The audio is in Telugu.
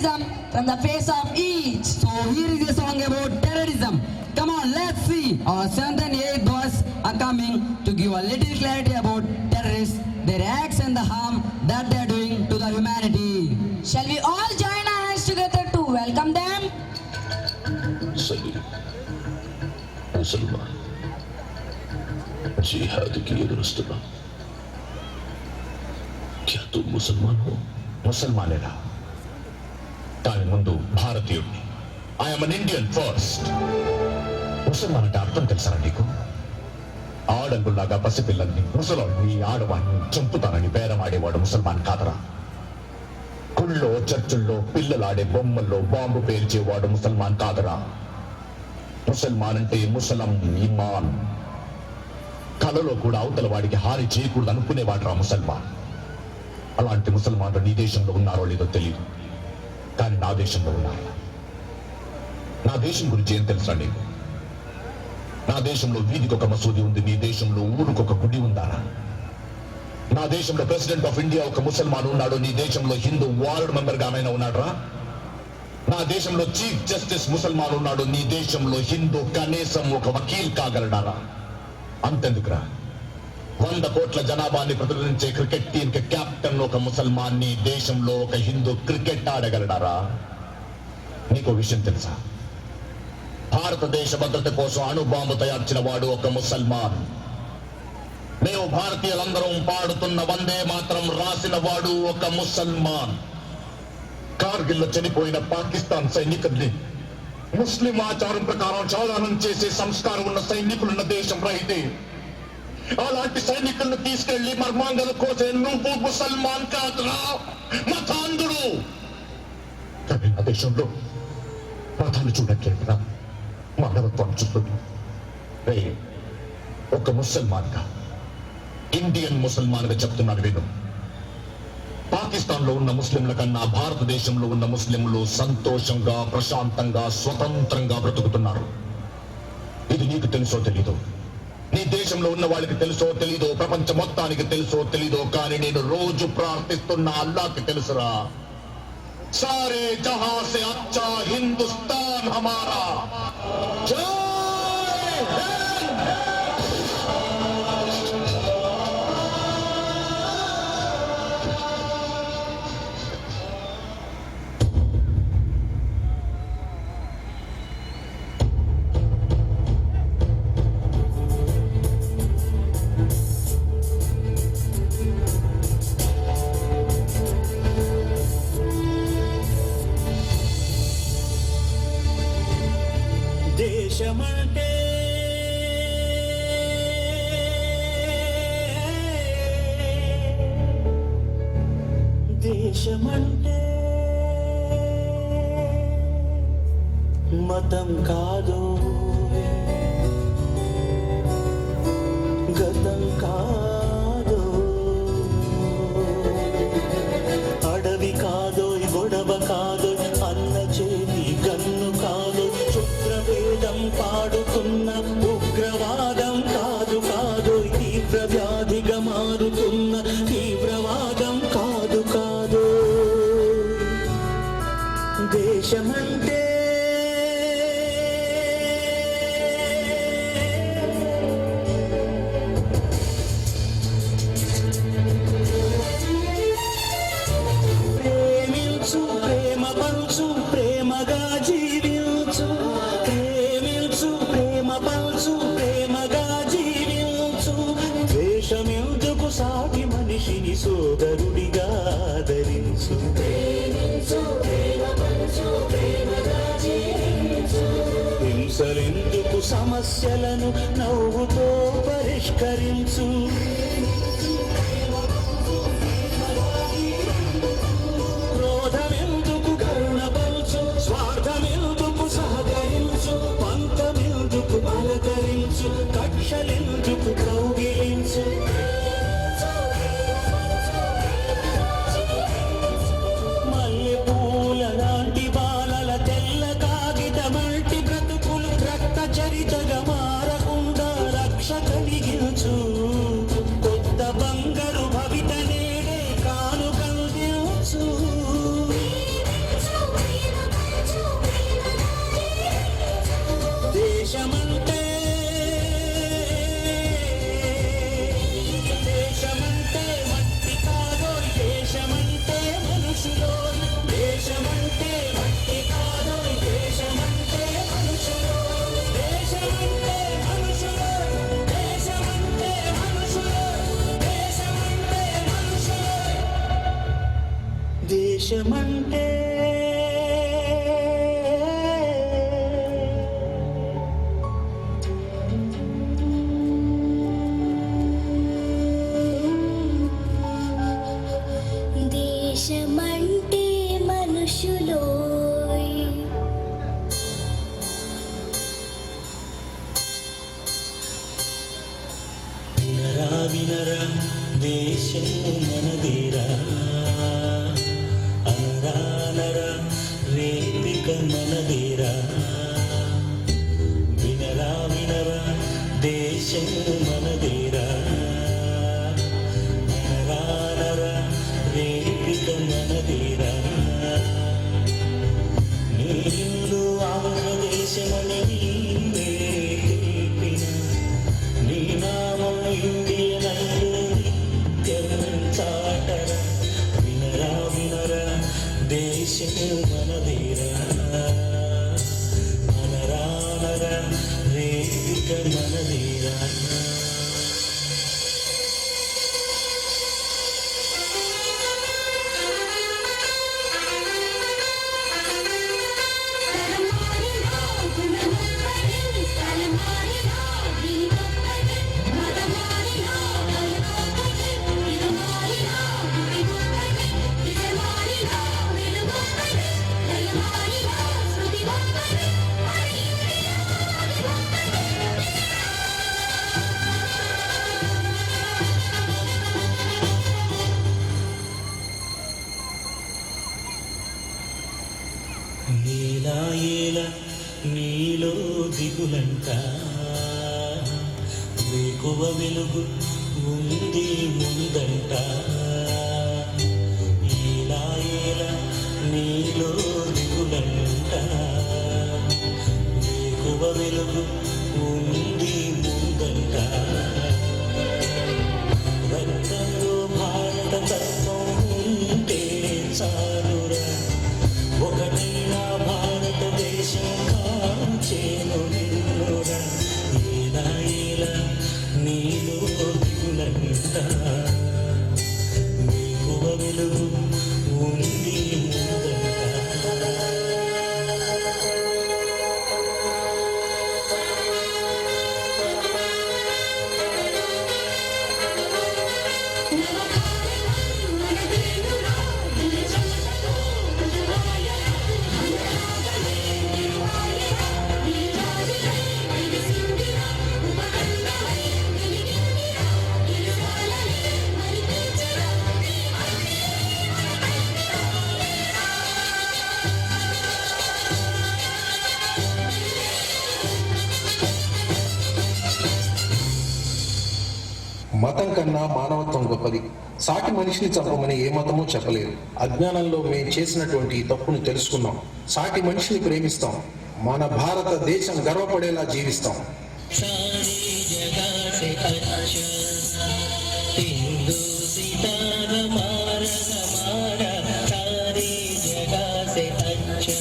terrorism from the face of each. So here is a song about terrorism. Come on, let's see. Our 7th and 8th verse are coming to give a little clarity about terrorists, their acts and the harm that they are doing to the humanity. Shall we all join our hands together to welcome them? सही मुसलमान जिहाद की दुरुस्तबा क्या तुम मुसलमान हो? ముసల్మానేనా దాని ముందు భారతీయుడిని. I'm an Indian first. ముసల్మాన్ అంటే అర్థం తెలుసా నీకు? ఆడంగుల్లాగా పసిపిల్లల్ని, ముసలాన్ని, ఆడవాడిని చంపుతానని బేరమాడేవాడు ముసల్మాన్ కాదరా. గుళ్ళో చర్చుల్లో పిల్లలాడే బొమ్మల్లో బాంబు పేల్చేవాడు ముసల్మాన్ కాదరా. ముసల్మాన్ అంటే ముసలం ఇమాన్. కలలో కూడా అవతల వాడికి హాని చేయకూడదు అనుకునేవాడు రా ముసల్మాన్. అలాంటి ముసల్మాన్లు నీ దేశంలో ఉన్నారో లేదో తెలియదు, కానీ నా దేశంలో ఉన్నారు. నా దేశం గురించి ఏం తెలుసా నీకు? నా దేశంలో వీధికి ఒక మసూది ఉంది, నీ దేశంలో ఊరుకొక గుడి ఉందారా? నా దేశంలో ప్రెసిడెంట్ ఆఫ్ ఇండియా ఒక ముసల్మాన్ ఉన్నాడు, నీ దేశంలో హిందూ వార్డ్ మెంబర్ గానైనా ఉన్నాడురా? నా దేశంలో చీఫ్ జస్టిస్ ముసల్మాన్ ఉన్నాడు, నీ దేశంలో హిందూ కనీసం ఒక వకీల్ కాగలడారా? అంతెందుకురా, 100 కోట్ల జనాభాని ప్రతినిధించే క్రికెట్ టీం కి కెప్టెన్ ఒక ముసల్మాన్, నీ దేశంలో ఒక హిందూ క్రికెట్ ఆడగలడారా? నీకో విషయం తెలుసా? భారతదేశ భద్రత కోసం అణుబాంబు తయార్చిన వాడు ఒక ముసల్మాన్. మేము భారతీయులందరం పాడుతున్న వందే మాత్రం రాసిన వాడు ఒక ముసల్మాన్. కార్గిల్లో చనిపోయిన పాకిస్తాన్ సైనికుల్ని ముస్లిం ఆచారం ప్రకారం చౌదానం చేసే సంస్కారం ఉన్న సైనికులున్న దేశం రైతే అలాంటి సైనికులను తీసుకెళ్లి మర్మాంగల కోసే నువ్వు ముసల్మాన్ కాదురా, మతాంధుడు. కానీ నా దేశంలో మతాలు చూడట్లేదురా, మానవత్వాన్ని చూస్తుంది. ఒక ముసల్మాన్ గా, ఇండియన్ ముసల్మాన్ గా చెప్తున్నాను విను. పాకిస్తాన్ లో ఉన్న ముస్లింల కన్నా భారతదేశంలో ఉన్న ముస్లింలు సంతోషంగా, ప్రశాంతంగా, స్వతంత్రంగా బ్రతుకుతున్నారు. ఇది నీకు తెలుసో తెలీదో, నీ దేశంలో ఉన్న వాళ్ళకి తెలుసో తెలీదో, ప్రపంచ మొత్తానికి తెలుసో తెలీదో, కానీ నేను రోజు ప్రార్థిస్తున్న అల్లాహ్కి తెలుసురా. సారే జహాं से अच्छा हिंदुस्तान हमारा. जय हिंद. దేశమంటే దేశమంటే మతం కాదు, గతం కాదు, అడవి కాదు, గొడవ కాదు, అన్న చేతి గన్ను కాదు, శుభ్రవేదం పాడుతున్న ఉగ్రవాదం కాదు కాదు, తీవ్ర వ్యాధిగా మారుతున్న తీవ్రవాదం కాదు కాదు. దేశమంటే ప్రేమించు, ప్రేమ పంచు, ప్రేమగా జీవించు. ప్రేమించు, ప్రేమ పంచు, ప్రేమగా జీవించు. ద్వేషమెందుకు, సాటి మనిషిని సోదరుడిగా ఆదరించు. హింసలెందుకు, సమస్యలను నవ్వుతో పరిష్కరించు. క్రోధమెందుకు, కరుణ పంచు. స్వార్థమెందుకు, సహకరించు. పంతమెందుకు, పలకరించు. కక్షలెందుకు, కౌగిలించు. మల్లెపూల లాంటి బాలల తెల్ల కాగితమంటి బ్రతుకులు రక్త చరితగా మారకుండా రక్ష కలిగించు. దేశమంటే దేశమంటే మనుషులోయ్ వినరా వినరా దేశం మనదేరా అనరా అనరా రేపిక మనదేరా వినరా వినరా దేశం మనదేరా అనరా అనరా రేపిక మనదేరా నీళ్ళు ఆంధ్రదేశమని నీవే తెలిపిన నీ నామం ఇండియనైలు నిత్యం చాటర వినరా వినరా దేశం మనదేరా అనరా అనరా రేపిక మనదేరా నీలా ఏలా నీలో దిగులంట వేకువ వెలుగు ఉంది ముందంట ఇలా ఏలా నీలో దిగులంట వేకువ వెలుగు ఉంది ముందంట రక్తంలో భారత తత్వం ఉంటే చాలురా ఒకటైనా భారతదేశం కాంచేను నిన్నురా ఇలా ఇలా నీలో దిగులంట వేకువ వెలుగు ఉంది ముందంట మతం కన్నా మానవత్వం గొప్పది. సాటి మనిషిని చంపమని ఏ మతమూ చెప్పలేదు. అజ్ఞానంలో మేము చేసినటువంటి తప్పును తెలుసుకున్నాం. సాటి మనిషిని ప్రేమిస్తాం. మన భారతదేశం గర్వపడేలా జీవిస్తాం. सारी जगह से अच्छा हिंदू सितारा हमारा सारी जगह से अच्छा